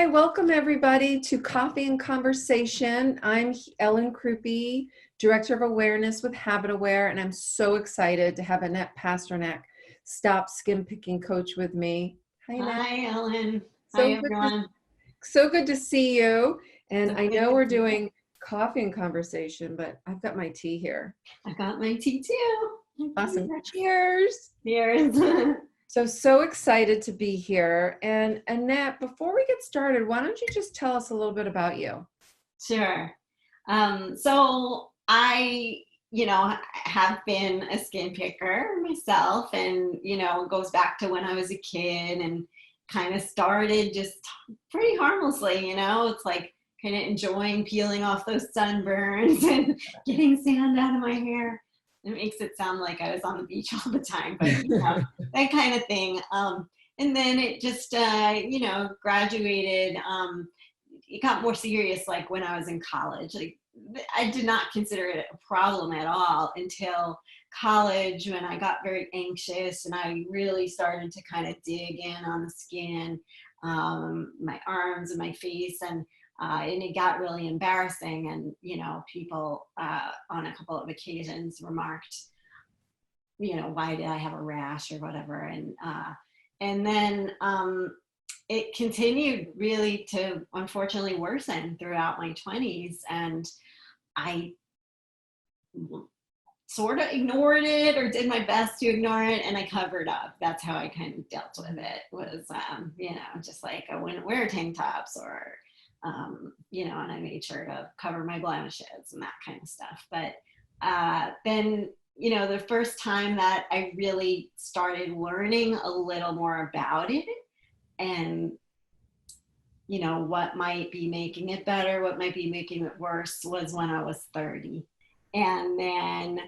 Hi, welcome everybody to Coffee and Conversation. I'm Ellen Crupi, Director of Awareness with Habitaware, and I'm so excited to have Annette Pasternak, Stop Skin Picking Coach with me. Hi, Annette. Hi, Ellen. So Hi, everyone. So good to see you. And I know we're doing coffee and conversation, but I've got my tea here. I got my tea too. Awesome. Cheers. Cheers. So excited to be here. And Annette, before we get started, why don't you just tell us a little bit about you? Sure. So I, have been a skin picker myself, and, it goes back to when I was a kid and kind of started just pretty harmlessly, it's like kind of enjoying peeling off those sunburns and getting sand out of my hair. It makes it sound like I was on the beach all the time, but that kind of thing. And then it just, graduated. It got more serious, like when I was in college. Like I did not consider it a problem at all until college, when I got very anxious and I really started to kind of dig in on the skin, my arms and my face, and it got really embarrassing. And, people on a couple of occasions remarked, why did I have a rash or whatever? And then it continued really to unfortunately worsen throughout my 20s. And I sort of ignored it, or did my best to ignore it, and I covered up. That's how I kind of dealt with it, was, just like I wouldn't wear tank tops, or and I made sure to cover my blemishes and that kind of stuff. But then, the first time that I really started learning a little more about it, and, what might be making it better, what might be making it worse, was when I was 30. And then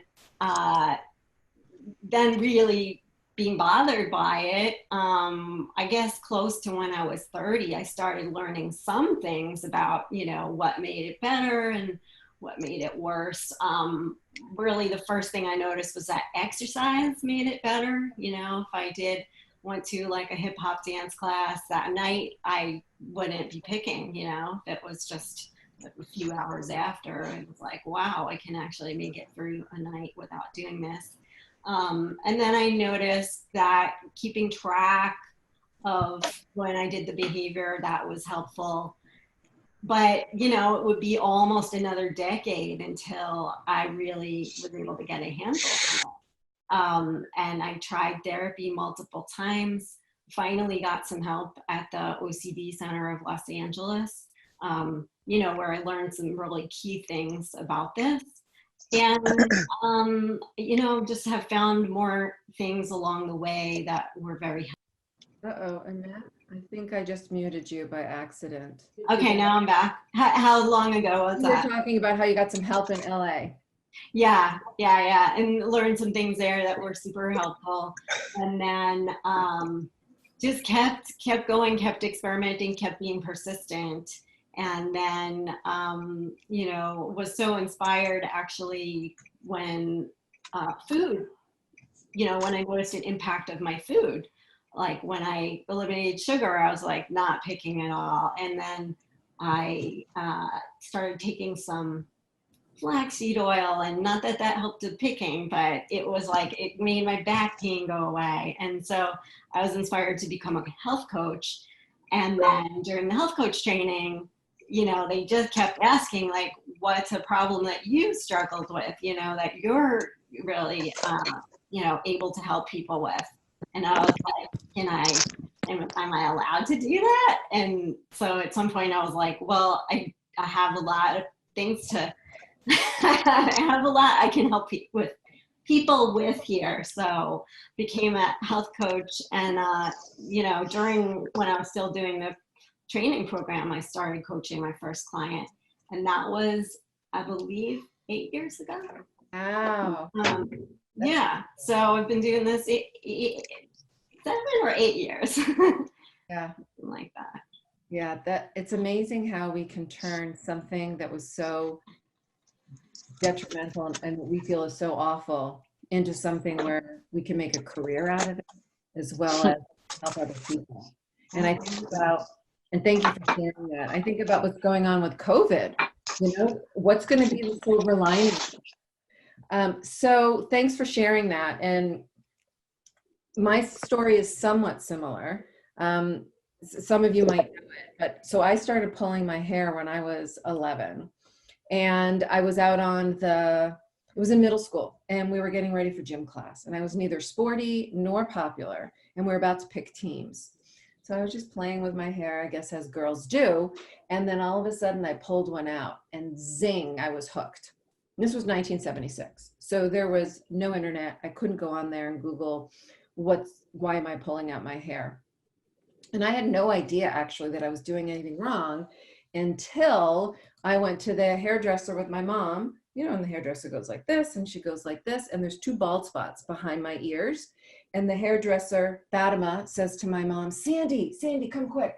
really being bothered by it, I guess close to when I was 30, I started learning some things about, what made it better and what made it worse. Really the first thing I noticed was that exercise made it better. If I went to like a hip hop dance class that night, I wouldn't be picking, it was just a few hours after. It was like, wow, I can actually make it through a night without doing this. And then I noticed that keeping track of when I did the behavior, that was helpful. But, it would be almost another decade until I really was able to get a handle on it. And I tried therapy multiple times, finally got some help at the OCD Center of Los Angeles, where I learned some really key things about this. And, just have found more things along the way that were very helpful. Uh-oh, Annette, I think I just muted you by accident. Okay, now I'm back. How long ago was that? You were talking about how you got some help in LA. Yeah. And learned some things there that were super helpful. And then just kept going, kept experimenting, kept being persistent. And then, was so inspired actually when food, when I noticed an impact of my food. Like when I eliminated sugar, I was like not picking at all. And then I started taking some flaxseed oil, and not that helped with picking, but it was like it made my back pain go away. And so I was inspired to become a health coach. And then during the health coach training, they just kept asking, like, what's a problem that you struggled with, that you're really, able to help people with. And I was like, am I allowed to do that? And so at some point I was like, well, I have a lot of things to, I have a lot I can help people with here. So became a health coach. And, during when I was still doing the training program, I started coaching my first client. And that was, I believe, 8 years ago. Wow. Yeah, so I've been doing this 7 or 8 years. Yeah, something like that. Yeah, it's amazing how we can turn something that was so detrimental and we feel is so awful into something where we can make a career out of it, as well as help other people. And I think about And thank you for sharing that. I think about what's going on with COVID. What's going to be the silver lining? So thanks for sharing that. And my story is somewhat similar. Some of you might know it, but so I started pulling my hair when I was 11, and I was out it was in middle school, and we were getting ready for gym class, and I was neither sporty nor popular, and we were about to pick teams. So I was just playing with my hair, I guess, as girls do. And then all of a sudden I pulled one out, and zing, I was hooked. This was 1976. So there was no internet. I couldn't go on there and Google why am I pulling out my hair? And I had no idea actually that I was doing anything wrong until I went to the hairdresser with my mom, and the hairdresser goes like this and she goes like this, and there's 2 bald spots behind my ears. And the hairdresser, Fatima, says to my mom, Sandy, come quick.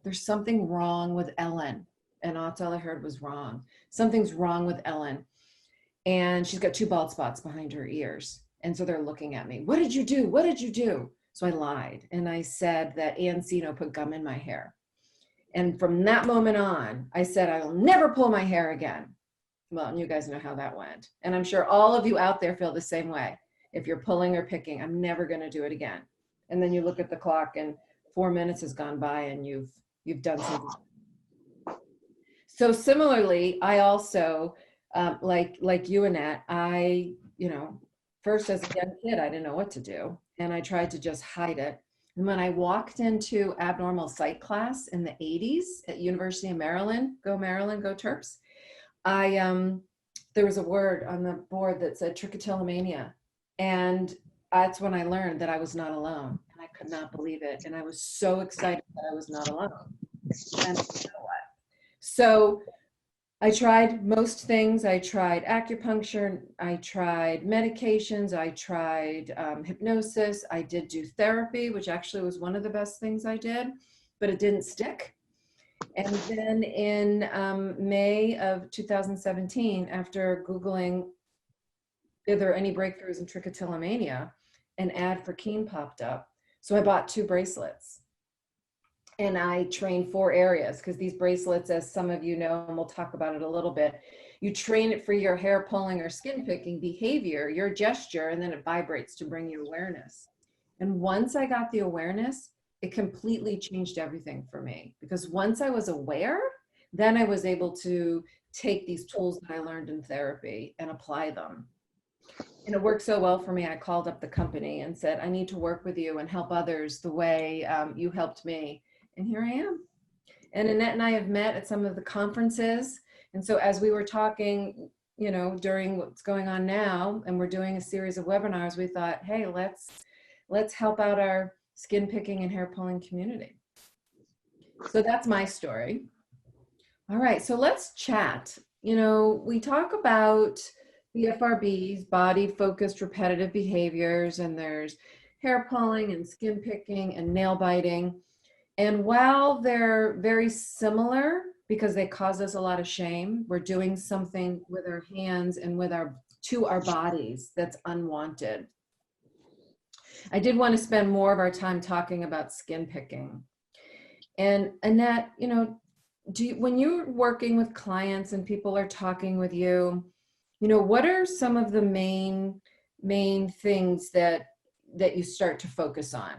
There's something wrong with Ellen. And that's all I heard was wrong. Something's wrong with Ellen. And she's got 2 bald spots behind her ears. And so they're looking at me. What did you do? So I lied. And I said that Encino put gum in my hair. And from that moment on, I said, I will never pull my hair again. Well, and you guys know how that went. And I'm sure all of you out there feel the same way. If you're pulling or picking, I'm never going to do it again. And then you look at the clock and 4 minutes has gone by and you've done something. So similarly, I also, like you, Annette, first as a young kid, I didn't know what to do. And I tried to just hide it. And when I walked into abnormal psych class in the 80s at University of Maryland, go Terps, there was a word on the board that said trichotillomania. And that's when I learned that I was not alone. And I could not believe it. And I was so excited that I was not alone. And you know what? So I tried most things. I tried acupuncture. I tried medications. I tried hypnosis. I did do therapy, which actually was one of the best things I did, but it didn't stick. And then in May of 2017, after Googling, are there any breakthroughs in trichotillomania, an ad for Keen popped up. So I bought 2 bracelets. And I trained 4 areas, because these bracelets, as some of you know, and we'll talk about it a little bit, you train it for your hair pulling or skin picking behavior, your gesture, and then it vibrates to bring you awareness. And once I got the awareness, it completely changed everything for me. Because once I was aware, then I was able to take these tools that I learned in therapy and apply them. And it worked so well for me, I called up the company and said, I need to work with you and help others the way you helped me. And here I am. And Annette and I have met at some of the conferences. And so as we were talking, during what's going on now, and we're doing a series of webinars, we thought, hey, let's help out our skin picking and hair pulling community. So that's my story. All right, so let's chat. We talk about the FRBs, body focused repetitive behaviors, and there's hair pulling and skin picking and nail biting. And while they're very similar because they cause us a lot of shame, we're doing something with our hands and to our bodies that's unwanted. I did want to spend more of our time talking about skin picking. And Annette, when you're working with clients and people are talking with you, what are some of the main things that you start to focus on?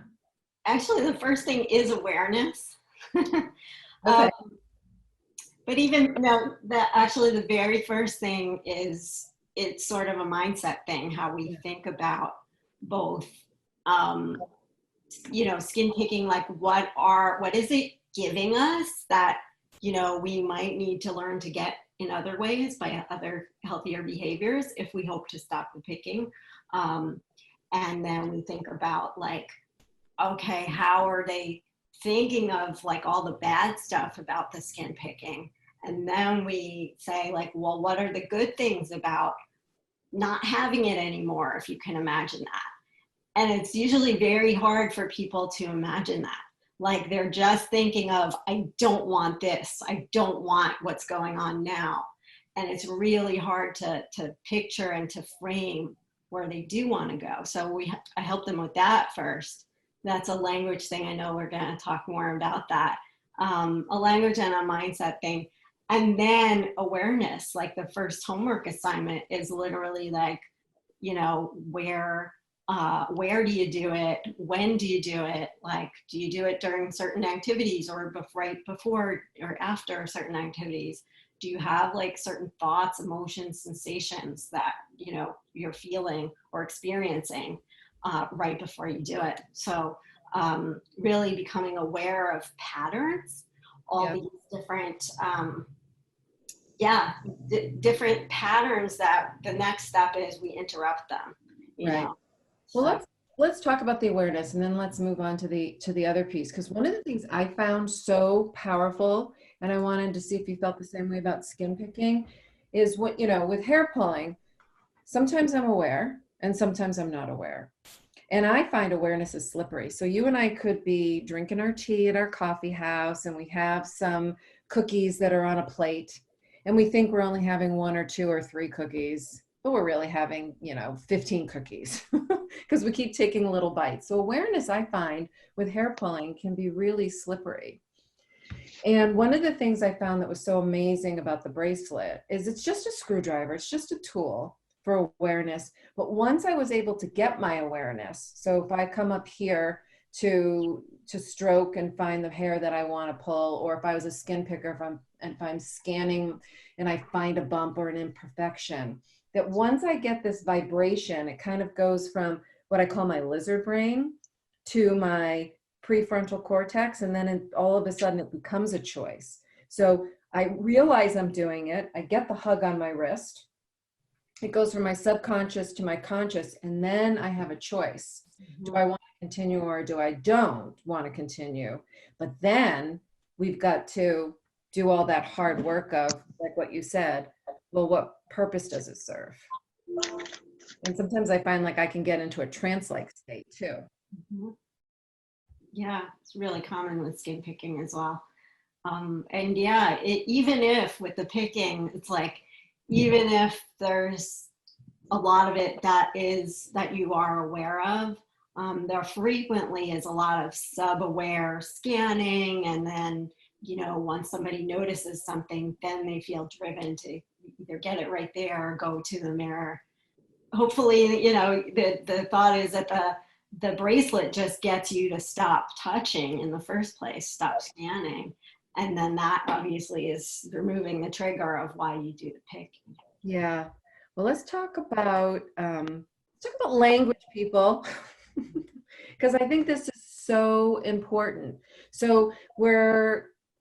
Actually, the first thing is awareness. Okay. But even actually the very first thing is, it's sort of a mindset thing, how we think about both, skin picking, like what is it giving us that, we might need to learn to get in other ways by other healthier behaviors if we hope to stop the picking. And then we think about okay, how are they thinking of all the bad stuff about the skin picking? And then we say well, what are the good things about not having it anymore, if you can imagine that? And it's usually very hard for people to imagine that. They're just thinking of, I don't want this. I don't want what's going on now. And it's really hard to picture and to frame where they do want to go. So I help them with that first. That's a language thing. I know we're going to talk more about that. a language and a mindset thing. And then awareness, like the first homework assignment is literally like, you know, where do you do it? When do you do it? Like, do you do it during certain activities or right before or after certain activities? Do you have like certain thoughts, emotions, sensations that, you know, you're feeling or experiencing right before you do it? So really becoming aware of patterns, all Yeah. these different, different patterns that the next step is we interrupt them, you Right. know. Well, So, let's talk about the awareness, and then let's move on to the other piece, because one of the things I found so powerful, and I wanted to see if you felt the same way about skin picking, is what, you know, with hair pulling, sometimes I'm aware and sometimes I'm not aware. And I find awareness is slippery. So you and I could be drinking our tea at our coffee house and we have some cookies that are on a plate and we think we're only having one or two or three cookies, but we're really having, you know, 15 cookies because we keep taking little bites. So awareness, I find, with hair pulling can be really slippery. And one of the things I found that was so amazing about the bracelet is it's just a screwdriver. It's just a tool for awareness. But once I was able to get my awareness, so if I come up here to stroke and find the hair that I want to pull, or if I was a skin picker, if I'm scanning and I find a bump or an imperfection, that once I get this vibration, it kind of goes from what I call my lizard brain to my prefrontal cortex, and then all of a sudden it becomes a choice. So I realize I'm doing it. I get the hug on my wrist. It goes from my subconscious to my conscious, and then I have a choice. Do I want to continue or do I don't want to continue? But then we've got to do all that hard work of, like what you said, well, what purpose does it serve? And sometimes I find like I can get into a trance-like state too. mhm. Yeah, it's really common with skin picking as well. And yeah, even if with the picking, it's like, even if there's a lot of it that you are aware of, there frequently is a lot of sub-aware scanning. And then, you know, once somebody notices something, then they feel driven to either get it right there or go to the mirror. Hopefully, you know, the thought is that the bracelet just gets you to stop touching in the first place, stop scanning. And then that obviously is removing the trigger of why you do the pick. Yeah. Well, let's talk about language, people, because I think this is so important. So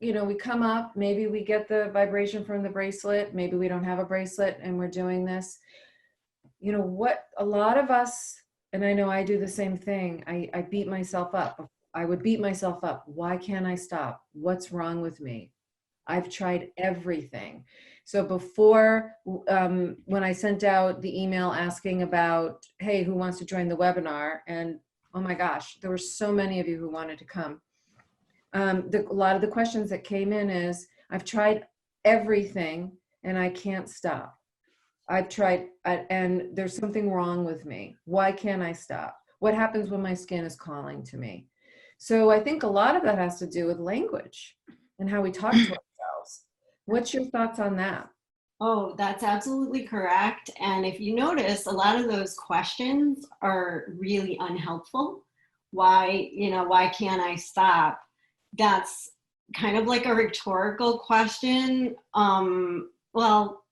you know, we come up, maybe we get the vibration from the bracelet, maybe we don't have a bracelet and we're doing this. You know what, a lot of us, and I know I do the same thing, I beat myself up. I would beat myself up. Why can't I stop? What's wrong with me? I've tried everything. So before, when I sent out the email asking about, hey, who wants to join the webinar? And oh my gosh, there were so many of you who wanted to come. A lot of the questions that came in is, I've tried everything and I can't stop. I've tried, and there's something wrong with me. Why can't I stop? What happens when my skin is calling to me? So I think a lot of that has to do with language and how we talk to ourselves. What's your thoughts on that? Oh, that's absolutely correct. And if you notice, a lot of those questions are really unhelpful. Why, you know, why can't I stop? That's kind of like a rhetorical question. Well,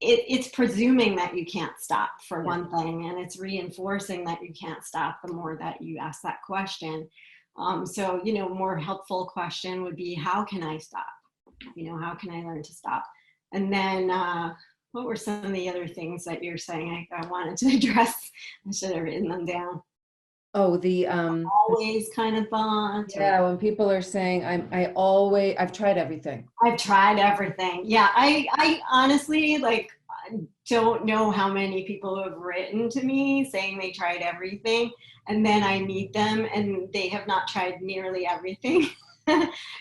it's presuming that you can't stop, for one thing, and it's reinforcing that you can't stop the more that you ask that question. So, you know, more helpful question would be, how can I stop? You know, how can I learn to stop? And then what were some of the other things that you're saying I wanted to address? I should have written them down. Oh, the Always kind of thought. yeah, when people are saying I've tried everything. I've tried everything. Yeah, I honestly, like, don't know how many people have written to me saying they tried everything, and then I meet them and they have not tried nearly everything.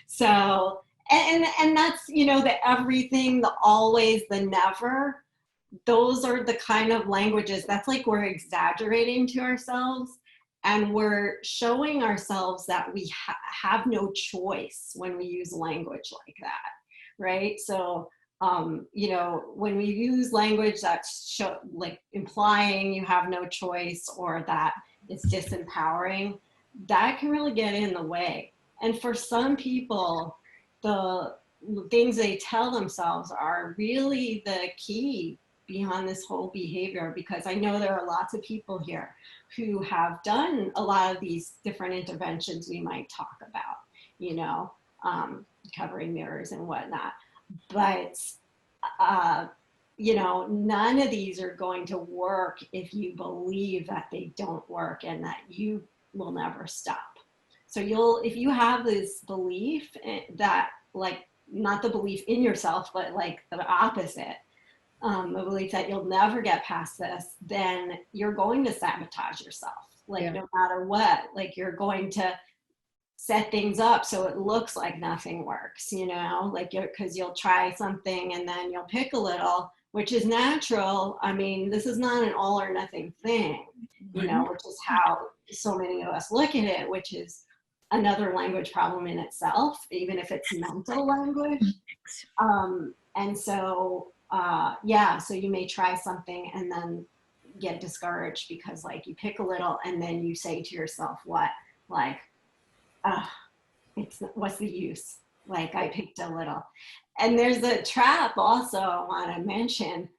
So, and that's, you know, the everything, the always, the never, those are the kind of languages that's like we're exaggerating to ourselves. And we're showing ourselves that we have no choice when we use language like that, right? So, you know, when we use language that's like implying you have no choice or that it's disempowering, that can really get in the way. And for some people, the things they tell themselves are really the key behind this whole behavior, because I know there are lots of people here who have done a lot of these different interventions we might talk about, you know, covering mirrors and whatnot. But, you know, none of these are going to work if you believe that they don't work and that you will never stop. So if you have this belief that, like, not the belief in yourself, but like the opposite, the belief that you'll never get past this, then you're going to sabotage yourself. Like, no matter what, like you're going to set things up so it looks like nothing works, you know, like because you'll try something and then you'll pick a little, which is natural. I mean, this is not an all or nothing thing, you know, which is how so many of us look at it, which is another language problem in itself, even if it's mental language. And so, yeah, so you may try something and then get discouraged because, like, you pick a little and then you say to yourself, what? Like, what's the use? Like, I picked a little. And there's a trap also I want to mention,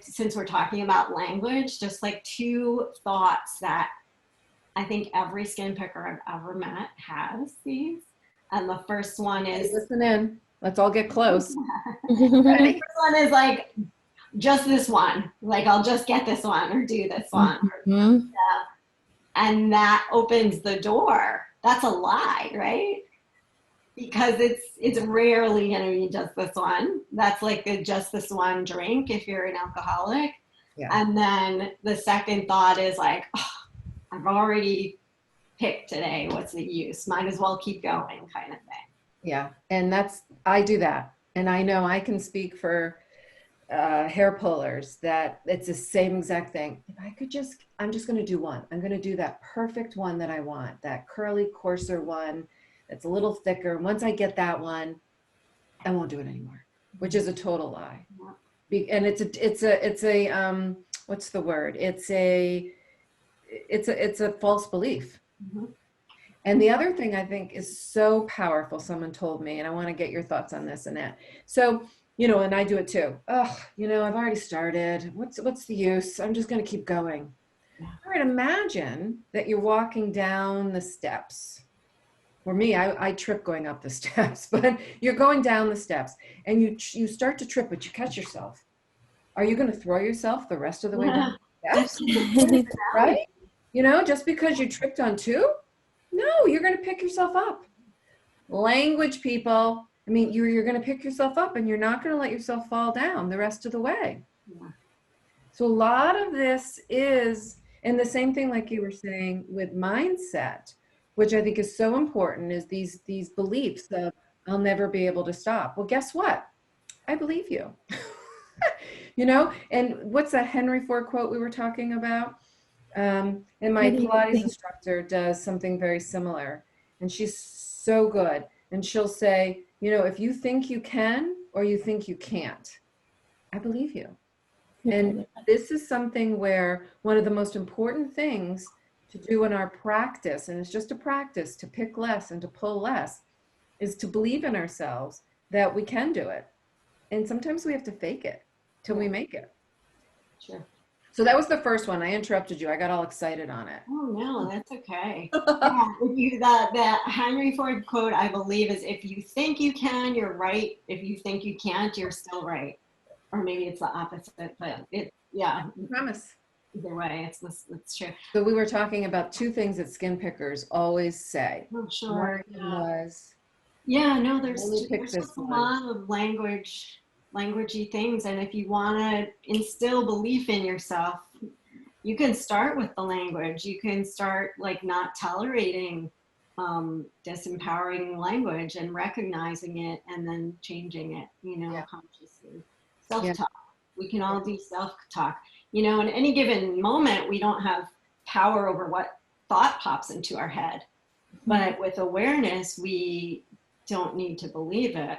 since we're talking about language, just like two thoughts that I think every skin picker I've ever met has these. And the first one is, listen in. Let's all get close. The first one is like, just this one. Like, I'll just get this one or do this one. Mm-hmm. And that opens the door. That's a lie, right? Because it's rarely going to be just this one. That's like the just this one drink if you're an alcoholic. Yeah. And then the second thought is like, oh, I've already picked today. What's the use? Might as well keep going, kind of thing. Yeah. And I do that. And I know I can speak for hair pullers that it's the same exact thing. If I could I'm just going to do one. I'm going to do that perfect one that I want, that curly, coarser one that's a little thicker. Once I get that one, I won't do it anymore, which is a total lie. And it's a what's the word? It's a false belief. Mm-hmm. And the other thing I think is so powerful, someone told me, and I want to get your thoughts on this, Annette. So, you know, and I do it too. Oh, you know, I've already started. What's the use? I'm just going to keep going. Yeah. All right, imagine that you're walking down the steps. For me, I trip going up the steps, but you're going down the steps and you start to trip, but you catch yourself. Are you going to throw yourself the rest of the way down the steps? Right? You know, just because you tripped on two? No, you're going to pick yourself up. Language, people. I mean, you're going to pick yourself up and you're not going to let yourself fall down the rest of the way. Yeah. So a lot of this is, and the same thing like you were saying with mindset, which I think is so important, is these beliefs of I'll never be able to stop. Well, guess what? I believe you. You know, and what's that Henry Ford quote we were talking about? And my Pilates instructor does something very similar, and she's so good. And she'll say, you know, if you think you can or you think you can't, I believe you. And this is something where one of the most important things to do in our practice, and it's just a practice to pick less and to pull less, is to believe in ourselves that we can do it. And sometimes we have to fake it till we make it. Sure. So that was the first one. I interrupted you. I got all excited on it. Oh, no, that's okay. Yeah, that Henry Ford quote, I believe, is if you think you can, you're right. If you think you can't, you're still right. Or maybe it's the opposite, but yeah. I promise. Either way, it's true. So we were talking about two things that skin pickers always say. Oh, sure. No, there's just a lot of languagey things, and if you want to instill belief in yourself, you can start with the language. You can start like not tolerating disempowering language and recognizing it and then changing it, consciously. Self-talk. We can all do self-talk. In any given moment, we don't have power over what thought pops into our head. But with awareness, we don't need to believe it,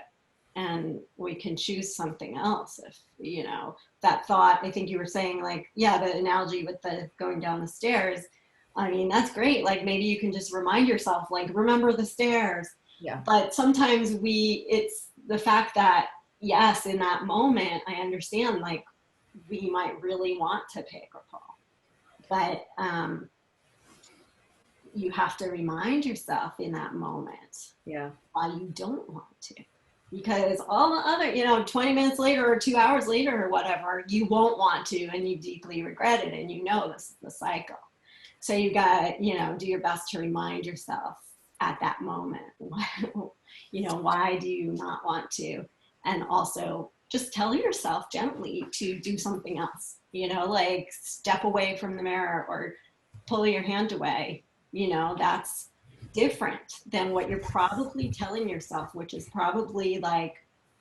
and we can choose something else. If, you know, that thought, I think you were saying, like, yeah, the analogy with the going down the stairs, I mean, that's great. Like, maybe you can just remind yourself, like, remember the stairs. Yeah. But sometimes it's the fact that, yes, in that moment, I understand, like, we might really want to pick or pull, but you have to remind yourself in that moment, Yeah, why you don't want to. Because all the other, you know, 20 minutes later or 2 hours later or whatever, you won't want to, and you deeply regret it, and you know this is the cycle. So you got, you know, do your best to remind yourself at that moment, you know, why do you not want to? And also just tell yourself gently to do something else, you know, like step away from the mirror or pull your hand away. You know, that's different than what you're probably telling yourself, which is probably like,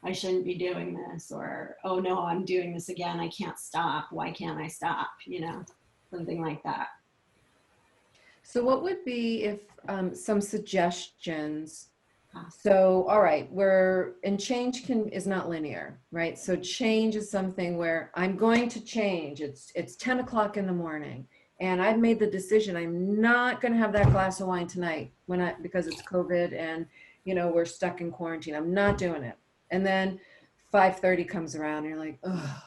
I shouldn't be doing this, or, oh no, I'm doing this again, I can't stop, why can't I stop, you know, something like that. so what would be if some suggestions? So, all right, and change is not linear, right? So change is something where I'm going to change. It's 10 o'clock in the morning, and I've made the decision I'm not going to have that glass of wine tonight because it's COVID and, you know, we're stuck in quarantine. I'm not doing it. And then 5:30 comes around and you're like, oh,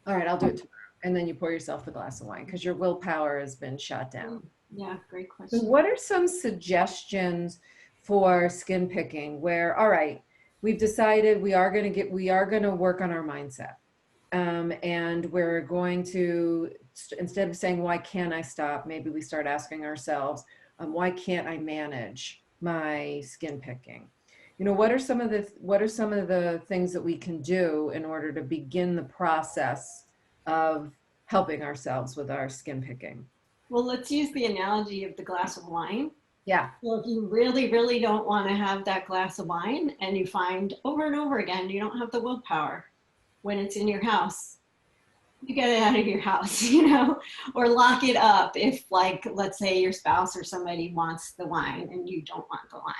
all right, I'll do it tomorrow. And then you pour yourself the glass of wine because your willpower has been shut down. Yeah, great So question. what are some suggestions for skin picking where, all right, we've decided we are going to work on our mindset. And we're going to, instead of saying, why can't I stop? Maybe we start asking ourselves, why can't I manage my skin picking? You know, what are some of the things that we can do in order to begin the process of helping ourselves with our skin picking? Well, let's use the analogy of the glass of wine. Yeah. Well, if you really, really don't want to have that glass of wine, and you find over and over again, you don't have the willpower when it's in your house, you get it out of your house, you know, or lock it up if, like, let's say your spouse or somebody wants the wine and you don't want the wine,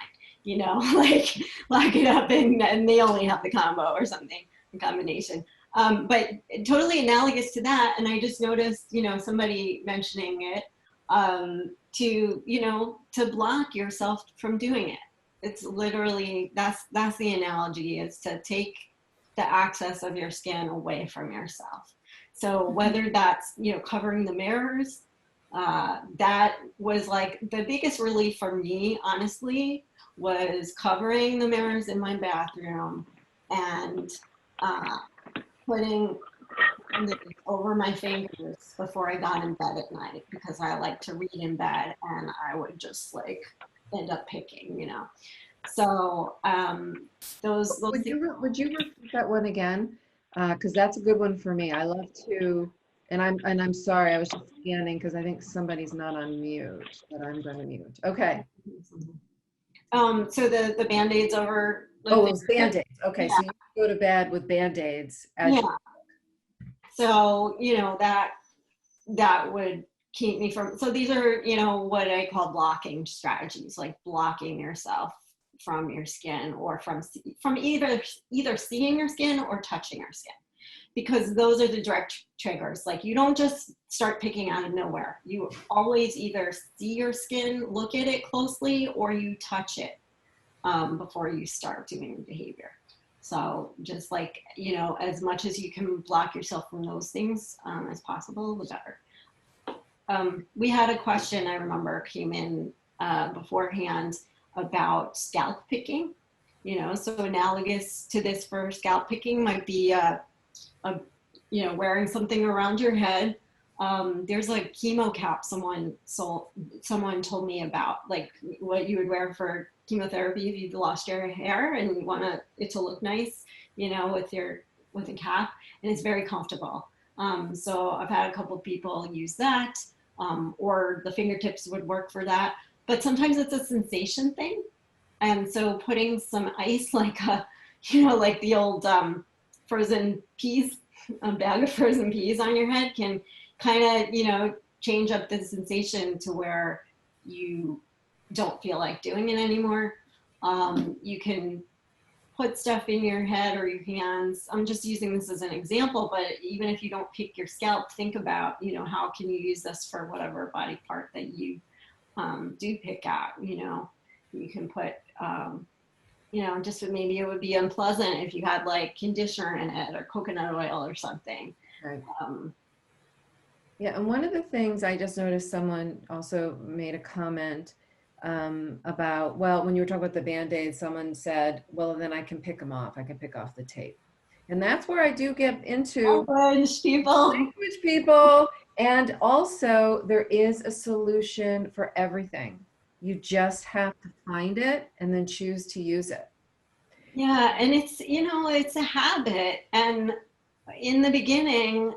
you know, like lock it up and they only have the combo or something, the combination. But totally analogous to that. And I just noticed, you know, somebody mentioning it, to, you know, to block yourself from doing it. It's literally, that's the analogy, is to take the access of your skin away from yourself. So whether that's, you know, covering the mirrors, that was like the biggest relief for me, honestly, was covering the mirrors in my bathroom and putting over my fingers before I got in bed at night, because I like to read in bed and I would just like end up picking, you know. So those Would you repeat that one again? Because that's a good one for me. I love to, and I'm sorry, I was just scanning because I think somebody's not on mute, but I'm going to mute. Okay. So the Band-Aids over the Oh, it was Band-Aids. Okay, yeah. so you go to bed with Band-Aids as Yeah. So, you know, that would keep me from, so these are, you know, what I call blocking strategies, like blocking yourself from your skin, or from either seeing your skin or touching your skin, because those are the direct triggers. Like, you don't just start picking out of nowhere. You always either see your skin, look at it closely, or you touch it before you start doing the behavior. So just, like, you know, as much as you can block yourself from those things as possible, the better. We had a question, I remember, came in beforehand about scalp picking. You know, so analogous to this for scalp picking might be you know, wearing something around your head. There's a chemo cap someone told me about, like what you would wear for chemotherapy if you've lost your hair and you want it to look nice, you know, with a cap, and it's very comfortable. So I've had a couple of people use that, or the fingertips would work for that. But sometimes it's a sensation thing. And so putting some ice, like you know, like the old frozen peas, a bag of frozen peas on your head can kind of, you know, change up the sensation to where you don't feel like doing it anymore. You can put stuff in your head or your hands. I'm just using this as an example, but even if you don't pick your scalp, think about, you know, how can you use this for whatever body part that you do pick out. You know, you can put, you know, just maybe it would be unpleasant if you had like conditioner in it or coconut oil or something. Right. Yeah, and one of the things I just noticed, someone also made a comment about, well, when you were talking about the Band-Aids, someone said, well, then I can pick them off. I can pick off the tape. And that's where I do get into language people. And also there is a solution for everything. You just have to find it and then choose to use it. Yeah, and it's, you know, it's a habit. And in the beginning,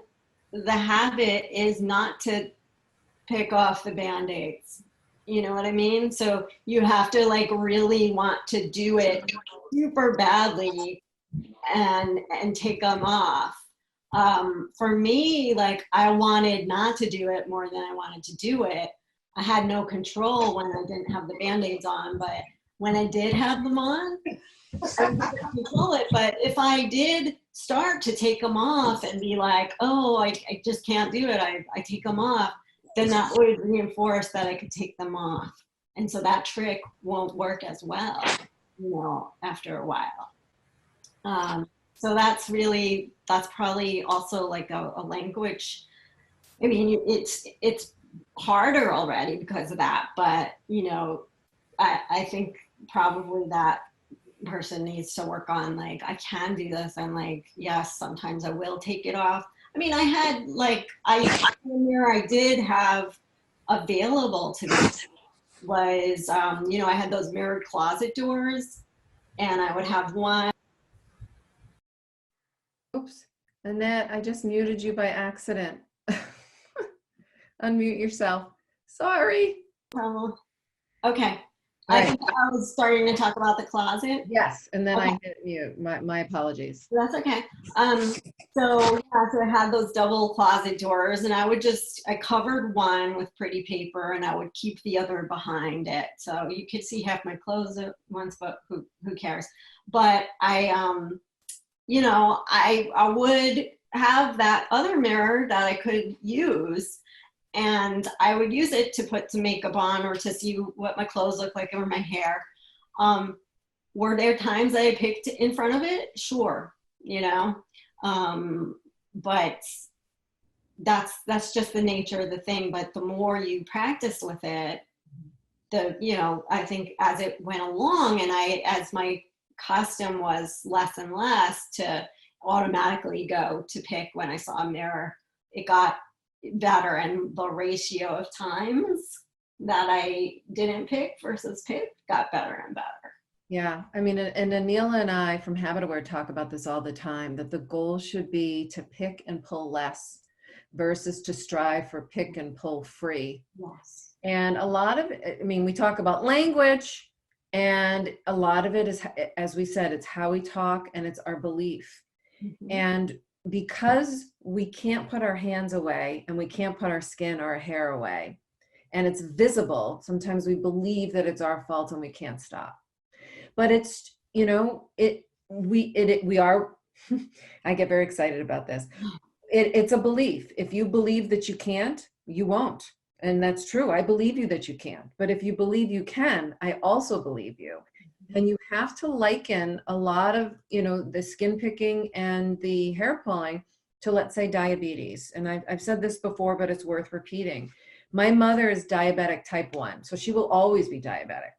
the habit is not to pick off the Band-Aids. You know what I mean? So you have to like really want to do it super badly and take them off. For me, like I wanted not to do it more than I wanted to do it. I had no control when I didn't have the Band-Aids on, but when I did have them on, I couldn't control it. But if I did start to take them off and be like, oh, I just can't do it, I take them off, then that would reinforce that I could take them off. And so that trick won't work as well, you know, after a while. So that's probably also like a language. I mean, it's harder already because of that, but you know, I think probably that person needs to work on like, I can do this, and like, yes, sometimes I will take it off. I mean, I had like, the mirror I did have available to me was, you know, I had those mirrored closet doors, and I would have one. Oops, Annette, I just muted you by accident. Unmute yourself. Sorry. Oh, okay. Right. I think I was starting to talk about the closet. Yes, and then Okay. I hit mute. My apologies. That's okay. So I had those double closet doors, and I covered one with pretty paper, and I would keep the other behind it. So you could see half my clothes at once, but who cares? But you know, I would have that other mirror that I could use, and I would use it to put some makeup on or to see what my clothes look like or my hair. Were there times I picked in front of it? Sure, you know, but that's just the nature of the thing. But the more you practice with it, you know, I think as it went along, and as my custom was less and less to automatically go to pick when I saw a mirror, it got better, and the ratio of times that I didn't pick versus pick got better and better. Yeah, I mean, and Anila and I from Habitaware talk about this all the time, that the goal should be to pick and pull less versus to strive for pick and pull free. Yes. And a lot of it, I mean, we talk about language, and a lot of it is, as we said, it's how we talk and it's our belief. Mm-hmm. And because we can't put our hands away and we can't put our skin or our hair away, and it's visible, sometimes we believe that it's our fault and we can't stop. But it's, you know, we are, I get very excited about this. It's a belief. If you believe that you can't, you won't. And that's true. I believe you that you can't. But if you believe you can, I also believe you. And you have to liken a lot of, you know, the skin picking and the hair pulling to, let's say, diabetes. And I've said this before, but it's worth repeating. My mother is diabetic type 1, so she will always be diabetic.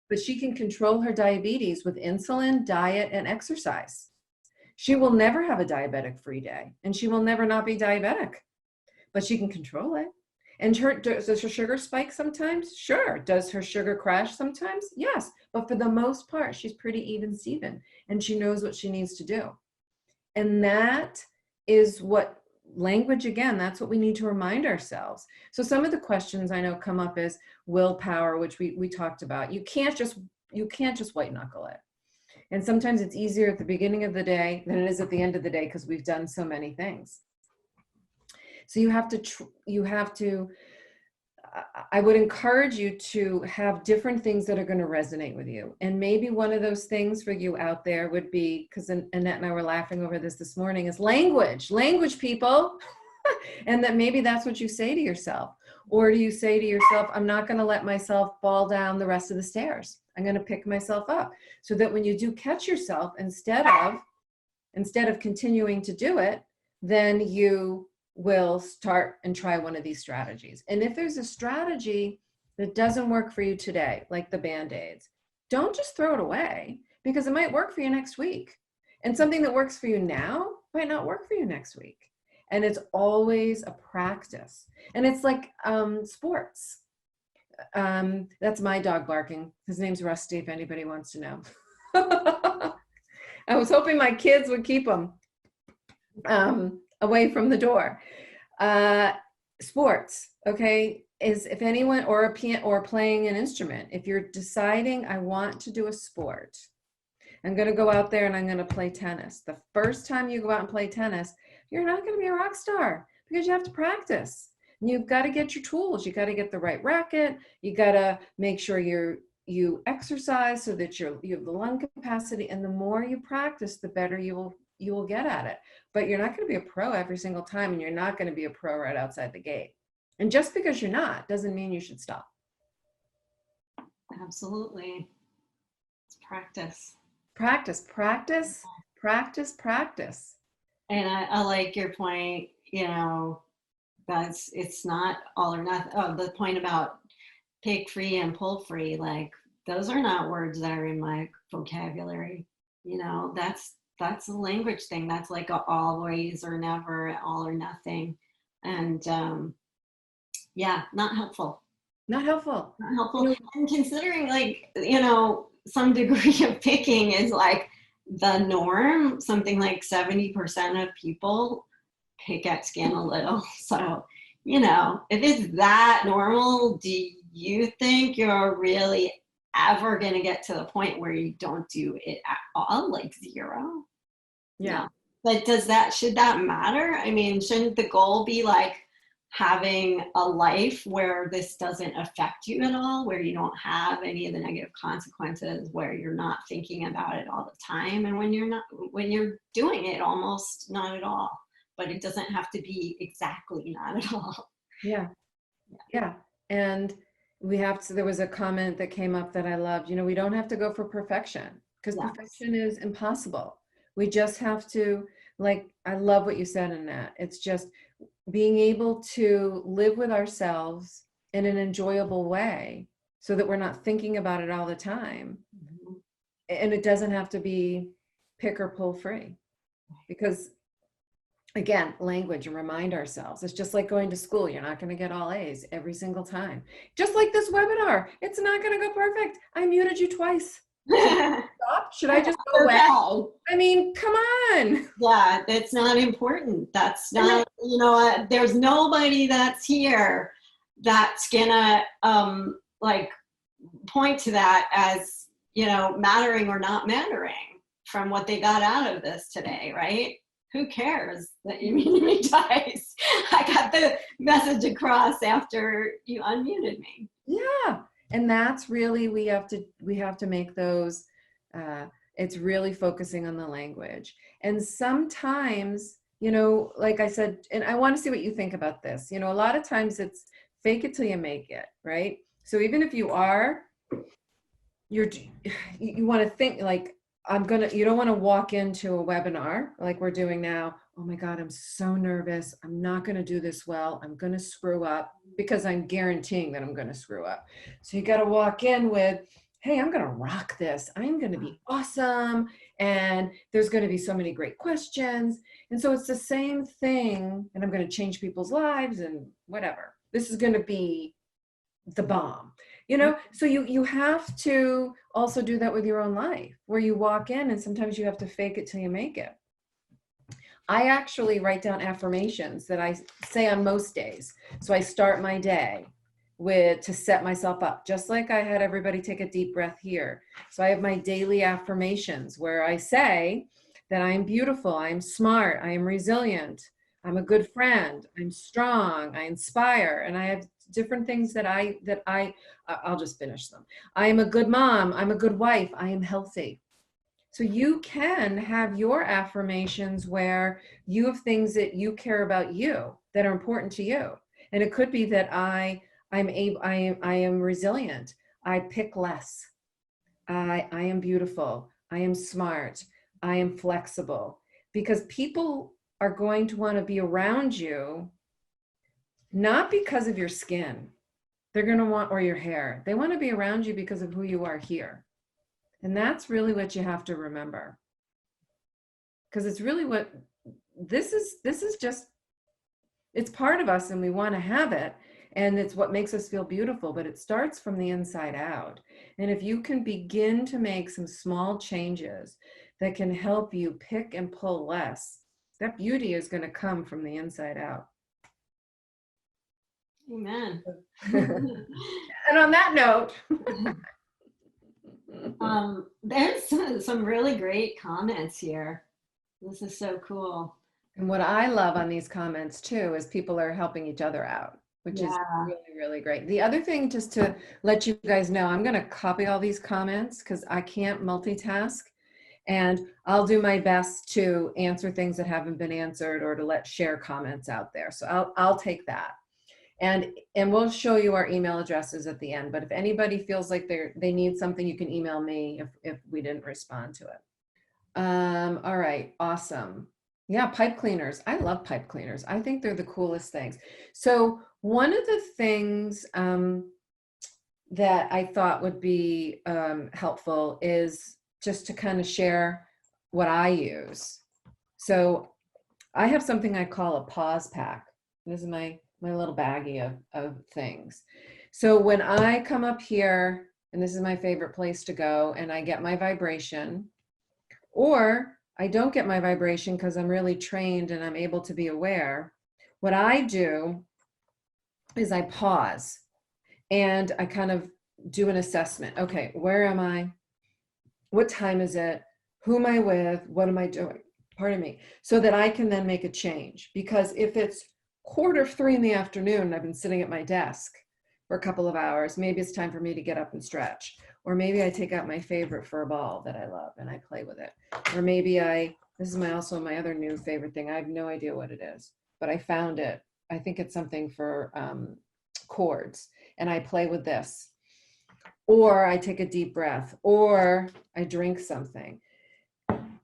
But she can control her diabetes with insulin, diet, and exercise. She will never have a diabetic-free day, and she will never not be diabetic, but she can control it. And does her sugar spike sometimes? Sure. Does her sugar crash sometimes? Yes. But for the most part, she's pretty even Steven, and she knows what she needs to do. And that is what language, again, that's what we need to remind ourselves. So some of the questions I know come up is willpower, which we talked about. You can't just white knuckle it. And sometimes it's easier at the beginning of the day than it is at the end of the day because we've done so many things. So I would encourage you to have different things that are going to resonate with you. And maybe one of those things for you out there would be, because Annette and I were laughing over this morning, is language, people. And that maybe that's what you say to yourself. Or do you say to yourself, I'm not going to let myself fall down the rest of the stairs. I'm going to pick myself up, so that when you do catch yourself, instead of continuing to do it, then you will start and try one of these strategies. And if there's a strategy that doesn't work for you today, like the Band-Aids, don't just throw it away, because it might work for you next week. And something that works for you now might not work for you next week. And it's always a practice. And it's like sports. That's my dog barking. His name's Rusty, if anybody wants to know. I was hoping my kids would keep him away from the door. Sports, okay, is if anyone, or a piano, or playing an instrument, if you're deciding I want to do a sport, I'm going to go out there and I'm going to play tennis. The first time you go out and play tennis, you're not going to be a rock star, because you have to practice. And you've got to get your tools. You got to get the right racket. You got to make sure you exercise so that you have the lung capacity. And the more you practice, the better you will get at it. But you're not going to be a pro every single time, and you're not going to be a pro right outside the gate. And just because you're not doesn't mean you should stop. Absolutely. It's practice. Practice, practice, practice, practice. And I like your point, it's not all or nothing. Oh, the point about pick free and pull free, like those are not words that are in my vocabulary. That's a language thing. That's like a always or never, all or nothing. And not helpful. Not helpful. Not helpful. And considering some degree of picking is like the norm, something like 70% of people pick at skin a little. So, if it's that normal, do you think you're really ever going to get to the point where you don't do it at all, like zero? Yeah. No. But should that matter? I mean, shouldn't the goal be like having a life where this doesn't affect you at all, where you don't have any of the negative consequences, where you're not thinking about it all the time, and when you're doing it, almost not at all? But it doesn't have to be exactly not at all. Yeah. And there was a comment that came up that I loved. We don't have to go for perfection, because perfection is impossible. We just have to, I love what you said, Annette. It's just being able to live with ourselves in an enjoyable way, so that we're not thinking about it all the time. Mm-hmm. And it doesn't have to be pick or pull free, because again, language, and remind ourselves, it's just like going to school. You're not going to get all A's every single time. Just like this webinar, it's not going to go perfect. I muted you twice. Stop? Should I just go away? I mean, come on. Yeah, that's not important. That's not, there's nobody that's here that's gonna point to that as, mattering or not mattering from what they got out of this today, right? Who cares that you muted me twice? I got the message across after you unmuted me. Yeah. And that's really, we have to make those, it's really focusing on the language. And sometimes, like I said, and I want to see what you think about this. A lot of times it's fake it till you make it, right? So even if you want to think like, you don't want to walk into a webinar like we're doing now. Oh my God, I'm so nervous. I'm not going to do this well. I'm going to screw up, because I'm guaranteeing that I'm going to screw up. So you got to walk in with, hey, I'm going to rock this. I'm going to be awesome. And there's going to be so many great questions. And so it's the same thing. And I'm going to change people's lives and whatever. This is going to be the bomb. So you have to also do that with your own life, where you walk in and sometimes you have to fake it till you make it. I actually write down affirmations that I say on most days. So I start my day to set myself up, just like I had everybody take a deep breath here. So I have my daily affirmations where I say that I am beautiful, I am smart, I am resilient, I'm a good friend, I'm strong, I inspire, and I have different things I'll just finish them. I am a good mom, I'm a good wife, I am healthy. So you can have your affirmations where you have things that you care about you that are important to you. And it could be that I am resilient. I pick less. I am beautiful. I am smart. I am flexible. Because people are going to want to be around you, not because of your skin. They're going to want, or your hair. They want to be around you because of who you are here. And that's really what you have to remember. Because it's really what this is just, it's part of us and we want to have it. And it's what makes us feel beautiful, but it starts from the inside out. And if you can begin to make some small changes that can help you pick and pull less, that beauty is going to come from the inside out. Amen. And on that note, there's some really great comments here. This is so cool. and what I love on these comments too is people are helping each other out, which is really, really great. The other thing, just to let you guys know, I'm going to copy all these comments because I can't multitask. And I'll do my best to answer things that haven't been answered or to share comments out there. So I'll take that. And we'll show you our email addresses at the end. But if anybody feels like they need something, you can email me if we didn't respond to it. All right, awesome. Yeah, pipe cleaners. I love pipe cleaners. I think they're the coolest things. So one of the things that I thought would be helpful is just to kind of share what I use. So I have something I call a pause pack. This is my little baggie of things. So when I come up here, and this is my favorite place to go, and I get my vibration, or I don't get my vibration because I'm really trained and I'm able to be aware, what I do is I pause and I kind of do an assessment. Okay, where am I? What time is it? Who am I with? What am I doing? Pardon me. So that I can then make a change. Because if it's 2:45 in the afternoon and I've been sitting at my desk for a couple of hours, maybe it's time for me to get up and stretch. Or maybe I take out my favorite fur ball that I love and I play with it. Or maybe this is also my other new favorite thing. I have no idea what it is, but I found it. I think it's something for chords, and I play with this. Or I take a deep breath, or I drink something,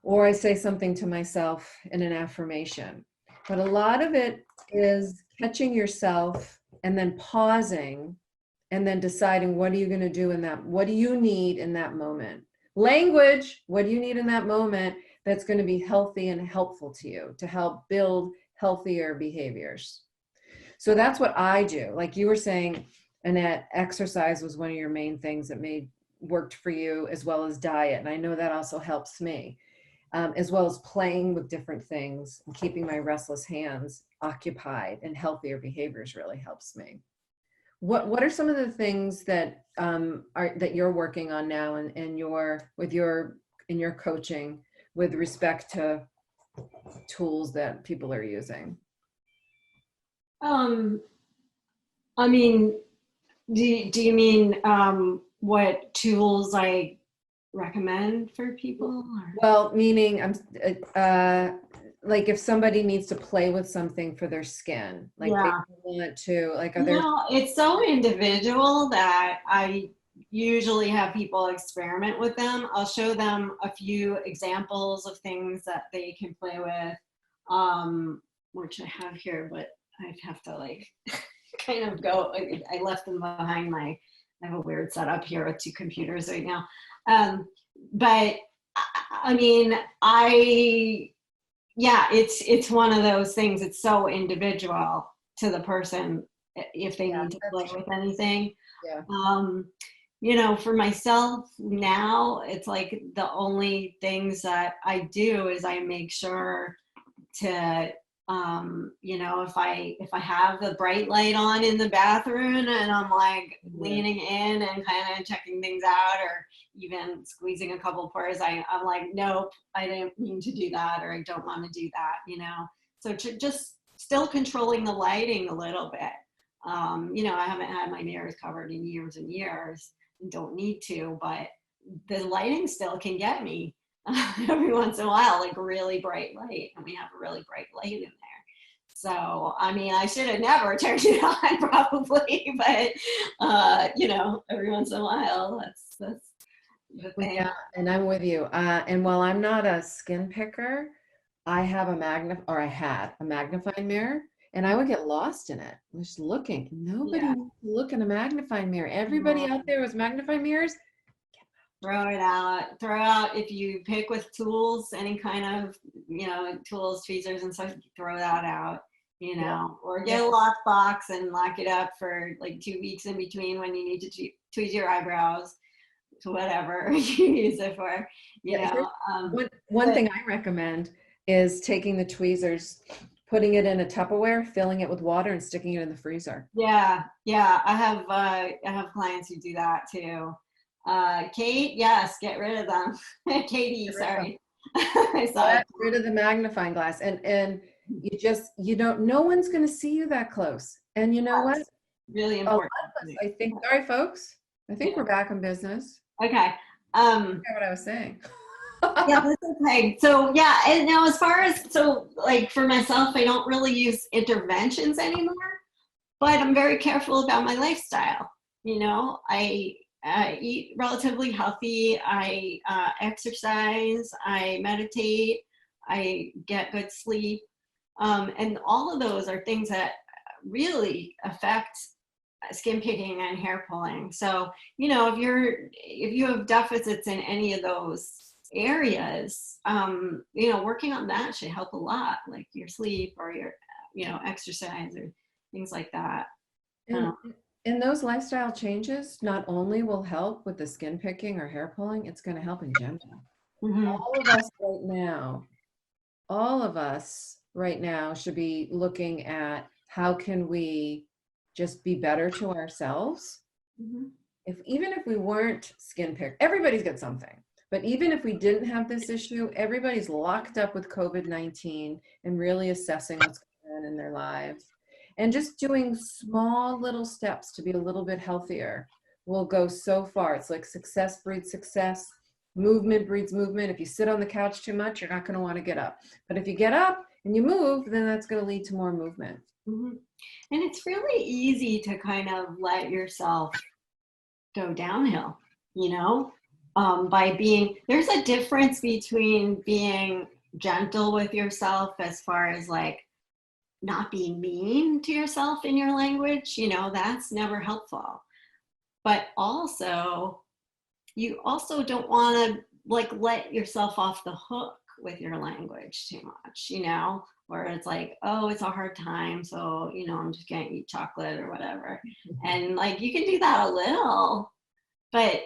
or I say something to myself in an affirmation. But a lot of it is catching yourself and then pausing and then deciding, what are you going to do in that? What do you need in that moment? Language, what do you need in that moment that's going to be healthy and helpful to you to help build healthier behaviors? So that's what I do. Like you were saying, Annette, exercise was one of your main things that worked for you, as well as diet. And I know that also helps me, as well as playing with different things and keeping my restless hands occupied, and healthier behaviors really helps me. What are some of the things that that you're working on now in your coaching with respect to tools that people are using? I mean, do you mean what tools I recommend for people? Or? Well, meaning like if somebody needs to play with something for their skin, like they want to, like, it's so individual that I usually have people experiment with them. I'll show them a few examples of things that they can play with, which I have here, but I'd have to like kind of go. I left them behind I have a weird setup here with 2 computers right now. But I mean, it's one of those things. It's so individual to the person if they need to play with anything. Yeah. For myself now, it's like the only things that I do is I make sure to, if I have the bright light on in the bathroom and I'm like leaning in and kind of checking things out, or even squeezing a couple pores, I'm like, nope, I didn't mean to do that, or I don't want to do that, So just still controlling the lighting a little bit. You know, I haven't had my mirrors covered in years and years and don't need to, but the lighting still can get me every once in a while, like really bright light. And we have a really bright light in there. So, I mean, I should have never turned it on probably, but, you know, every once in a while, that's the thing. Yeah, and I'm with you. And while I'm not a skin picker, I have I had a magnifying mirror, and I would get lost in it. I was just looking. Nobody Yeah. wants to look in a magnifying mirror. Everybody out there with magnifying mirrors. Throw it out. Throw out if you pick with tools, any kind of, you know, tools, tweezers and stuff, throw that out, you know, or get a lock box and lock it up for like 2 weeks in between when you need to tweeze your eyebrows, to whatever you use it for, you know. One thing I recommend is taking the tweezers, putting it in a Tupperware, filling it with water, and sticking it in the freezer. Yeah, yeah. I have clients who do that too. Kate, yes, get rid of them. Katie, sorry. I saw Get rid of the magnifying glass, and you don't. No one's going to see you that close. And you know what? Really important. I think. Sorry, folks. I think we're back in business. Okay. I forgot what I was saying. Yeah, that's okay. So yeah, and now as far as, so like for myself, I don't really use interventions anymore, but I'm very careful about my lifestyle. You know, I eat relatively healthy. I exercise. I meditate. I get good sleep. And all of those are things that really affect skin picking and hair pulling. So, you know, if you have deficits in any of those areas, you know, working on that should help a lot, like your sleep or your, you know, exercise or things like that. And those lifestyle changes not only will help with the skin picking or hair pulling, it's going to help in general. Mm-hmm. All of us right now should be looking at how can we just be better to ourselves. Mm-hmm. Even if we weren't skin picked, everybody's got something. But even if we didn't have this issue, everybody's locked up with COVID-19 and really assessing what's going on in their lives. And just doing small little steps to be a little bit healthier will go so far. It's like success breeds success. Movement breeds movement. If you sit on the couch too much, you're not going to want to get up. But if you get up and you move, then that's going to lead to more movement. Mm-hmm. And it's really easy to kind of let yourself go downhill, you know, by being, there's a difference between being gentle with yourself as far as like not being mean to yourself in your language, you know, that's never helpful. But also, you also don't want to like let yourself off the hook with your language too much, you know, where it's like, oh, it's a hard time, so, you know, I'm just gonna eat chocolate or whatever. And like, you can do that a little, but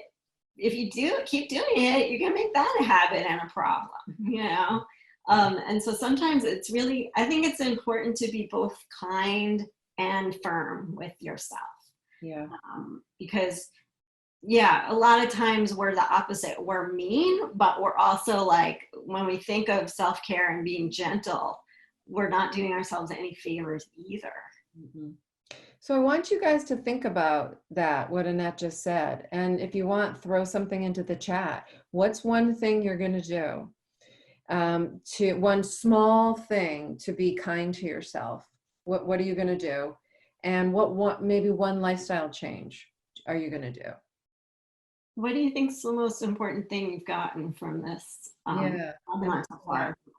if you keep doing it, you're gonna make that a habit and a problem, you know? And so sometimes it's really, I think it's important to be both kind and firm with yourself. Yeah. Because yeah, a lot of times we're the opposite. We're mean, but we're also like, when we think of self-care and being gentle, we're not doing ourselves any favors either. Mm-hmm. So I want you guys to think about that, what Annette just said. And if you want, throw something into the chat. What's one thing you're going to do? To one small thing to be kind to yourself. What are you going to do? And what maybe one lifestyle change are you going to do? What do you think is the most important thing you've gotten from this?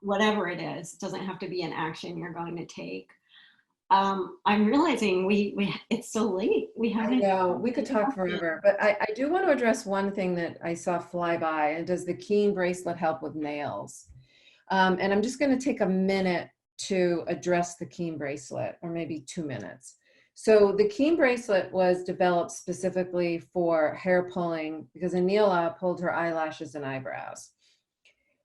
Whatever it is, it doesn't have to be an action you're going to take. I'm realizing it's so late. I know we could talk forever, but I do want to address one thing that I saw fly by. And does the Keen bracelet help with nails? And I'm just going to take a minute to address the Keen bracelet, or maybe 2 minutes. So the Keen bracelet was developed specifically for hair pulling because Anila pulled her eyelashes and eyebrows.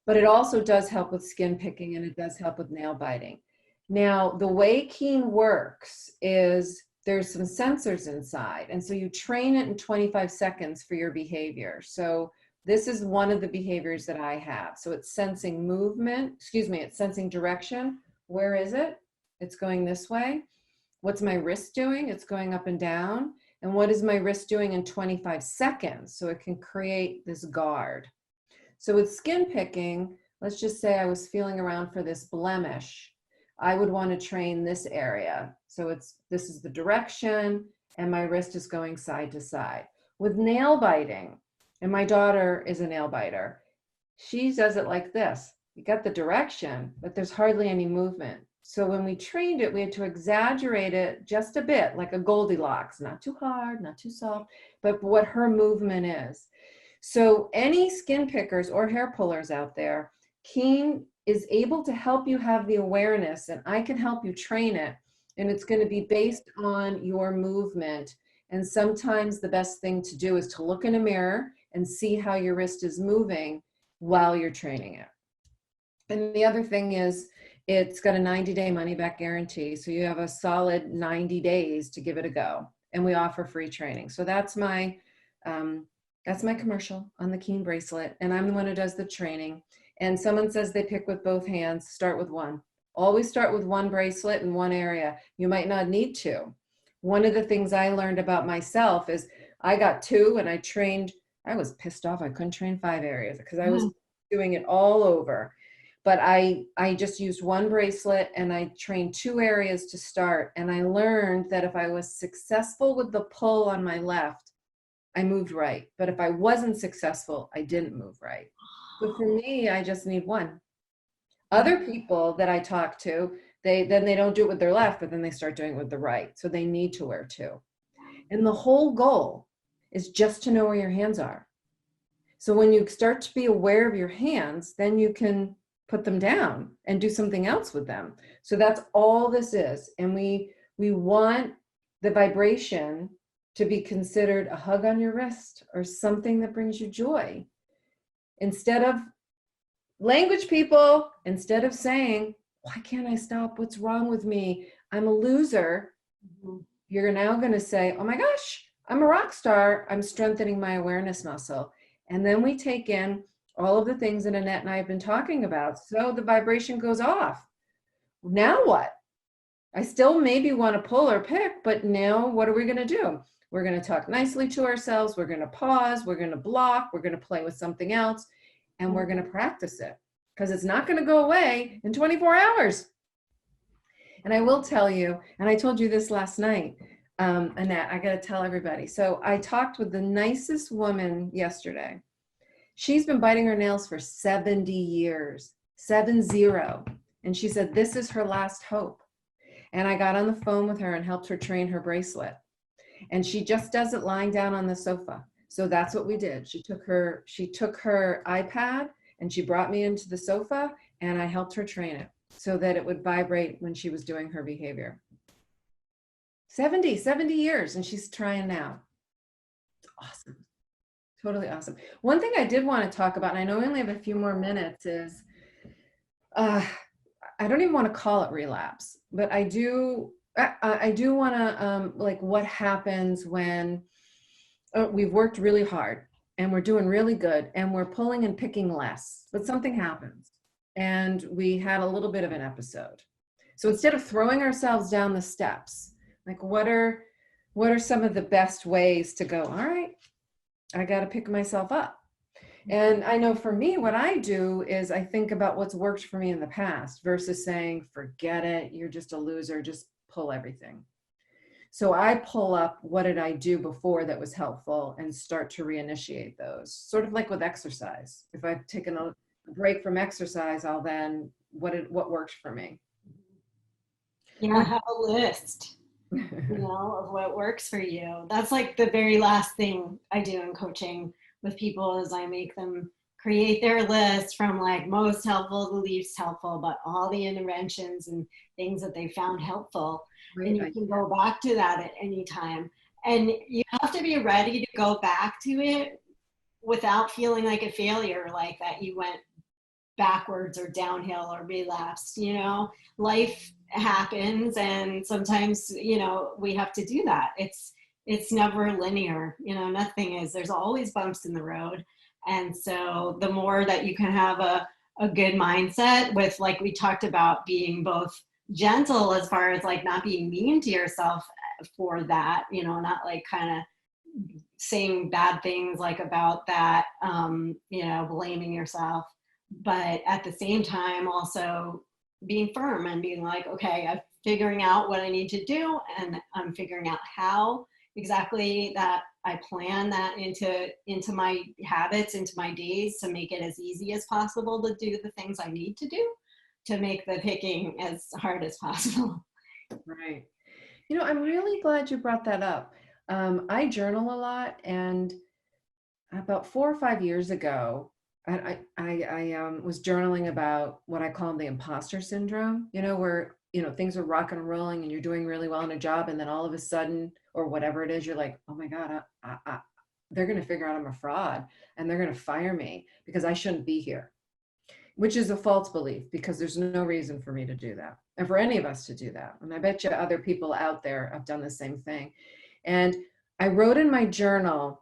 But it also does help with skin picking, and it does help with nail biting. Now, the way Keen works is there's some sensors inside. And so you train it in 25 seconds for your behavior. So this is one of the behaviors that I have. So it's sensing movement, it's sensing direction. Where is it? It's going this way. What's my wrist doing? It's going up and down. And what is my wrist doing in 25 seconds? So it can create this guard. So with skin picking, let's just say I was feeling around for this blemish. I would want to train this area. So this is the direction, and my wrist is going side to side. With nail biting, and my daughter is a nail biter, she does it like this. You got the direction, but there's hardly any movement. So when we trained it, we had to exaggerate it just a bit, like a Goldilocks, not too hard, not too soft, but what her movement is. So any skin pickers or hair pullers out there, Keen is able to help you have the awareness, and I can help you train it. And it's going to be based on your movement. And sometimes the best thing to do is to look in a mirror and see how your wrist is moving while you're training it. And the other thing is, it's got a 90-day money-back guarantee. So you have a solid 90 days to give it a go. And we offer free training. So that's my commercial on the Keen bracelet. And I'm the one who does the training. And someone says they pick with both hands, start with one. Always start with one bracelet in one area. You might not need two. One of the things I learned about myself is I got two and I trained. I was pissed off. I couldn't train 5 areas because I was doing it all over. But I just used one bracelet and I trained 2 areas to start. And I learned that if I was successful with the pull on my left, I moved right. But if I wasn't successful, I didn't move right. So for me, I just need one. Other people that I talk to, they don't do it with their left, but then they start doing it with the right. So they need to wear 2. And the whole goal is just to know where your hands are. So when you start to be aware of your hands, then you can put them down and do something else with them. So that's all this is. And we want the vibration to be considered a hug on your wrist or something that brings you joy. Instead of language, people, instead of saying, why can't I stop? What's wrong with me? I'm a loser. You're now going to say, oh my gosh, I'm a rock star. I'm strengthening my awareness muscle. And then we take in all of the things that Annette and I have been talking about. So the vibration goes off. Now what? I still maybe want to pull or pick, but now what are we going to do? We're going to talk nicely to ourselves. We're going to pause. We're going to block. We're going to play with something else. And we're going to practice it because it's not going to go away in 24 hours. And I will tell you, and I told you this last night, Annette, I got to tell everybody. So I talked with the nicest woman yesterday. She's been biting her nails for 70 years, 70. And she said, this is her last hope. And I got on the phone with her and helped her train her bracelet. And she just does it lying down on the sofa. So that's what we did. She took her iPad and she brought me into the sofa and I helped her train it so that it would vibrate when she was doing her behavior. 70 years, and she's trying now. It's awesome. Totally awesome. One thing I did want to talk about, and I know we only have a few more minutes, is I don't even want to call it relapse, but I do want to like what happens when we've worked really hard and we're doing really good and we're pulling and picking less, but something happens and we had a little bit of an episode. So instead of throwing ourselves down the steps, like what are some of the best ways to go, all right, I got to pick myself up. And I know for me, what I do is I think about what's worked for me in the past versus saying, forget it, you're just a loser, just pull everything. So I pull up what did I do before that was helpful and start to reinitiate those. Sort of like with exercise. If I've taken a break from exercise, I'll then, what worked for me? Yeah, have a list, of what works for you. That's like the very last thing I do in coaching with people is I make them create their list from like most helpful to least helpful, but all the interventions and things that they found helpful. And you can go back to that at any time. And you have to be ready to go back to it without feeling like a failure, like that you went backwards or downhill or relapsed. Life happens and sometimes, we have to do that. It's never linear, nothing is. There's always bumps in the road. And so the more that you can have a good mindset with, like we talked about, being both gentle as far as like not being mean to yourself for that, you know, not like kind of saying bad things like about that, you know, blaming yourself, but at the same time also being firm and being like, okay, I'm figuring out what I need to do, and I'm figuring out how exactly that I plan that into my habits, into my days, to make it as easy as possible to do the things I need to do to make the picking as hard as possible. Right. You know, I'm really glad you brought that up. I journal a lot, and about 4 or 5 years ago, I was journaling about what I call the imposter syndrome, you know, where, you know, things are rocking and rolling and you're doing really well in a job. And then all of a sudden, or whatever it is, you're like, oh my God, they're going to figure out I'm a fraud and they're going to fire me because I shouldn't be here, which is a false belief because there's no reason for me to do that and for any of us to do that. And I bet you other people out there have done the same thing. And I wrote in my journal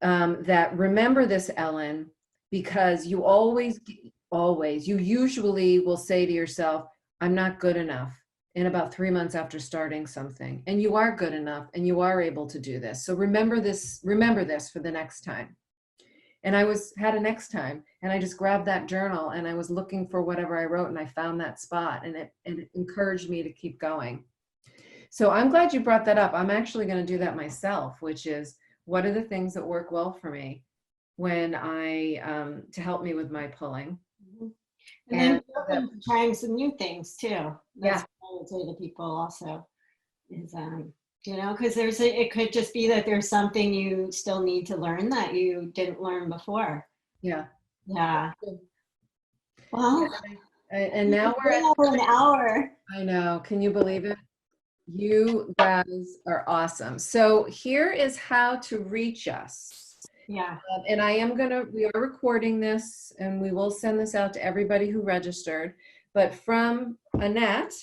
that remember this, Ellen, because you you usually will say to yourself, I'm not good enough in about 3 months after starting something. And you are good enough and you are able to do this. So remember this for the next time. And I had a next time, and I just grabbed that journal and I was looking for whatever I wrote and I found that spot, and it encouraged me to keep going. So I'm glad you brought that up. I'm actually going to do that myself, which is, what are the things that work well for me when to help me with my pulling? And then open to trying some new things too. That's what I would say to people also is, you know, because it could just be that there's something you still need to learn that you didn't learn before. Yeah. Yeah. Well, and now we're at an hour. I know. Can you believe it? You guys are awesome. So here is how to reach us. Yeah. And we are recording this and we will send this out to everybody who registered. But from Annette,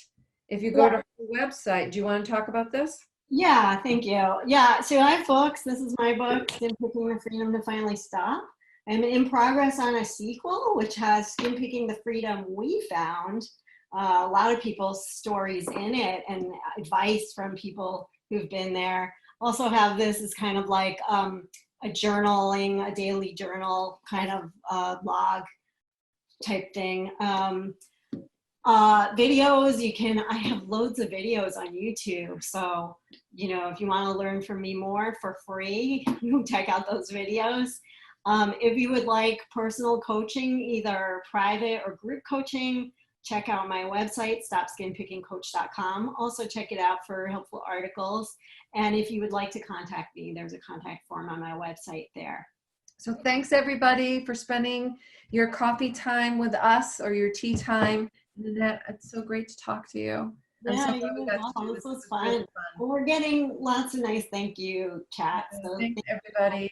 if you go to her website, do you want to talk about this? Yeah, thank you. Yeah, so I have books. This is my book, Skin Picking the Freedom to Finally Stop. I'm in progress on a sequel, which has Skin Picking the Freedom We Found. A lot of people's stories in it and advice from people who've been there. Also have this as kind of like a daily journal kind of log type thing. Videos, I have loads of videos on YouTube. So, you know, if you want to learn from me more for free, you can check out those videos. If you would like personal coaching, either private or group coaching, check out my website, stopskinpickingcoach.com. Also check it out for helpful articles. And if you would like to contact me, there's a contact form on my website there. So thanks everybody for spending your coffee time with us or your tea time. Annette, it's so great to talk to you. Yeah, this was fun. Well, we're getting lots of nice thank you chats. So thanks everybody.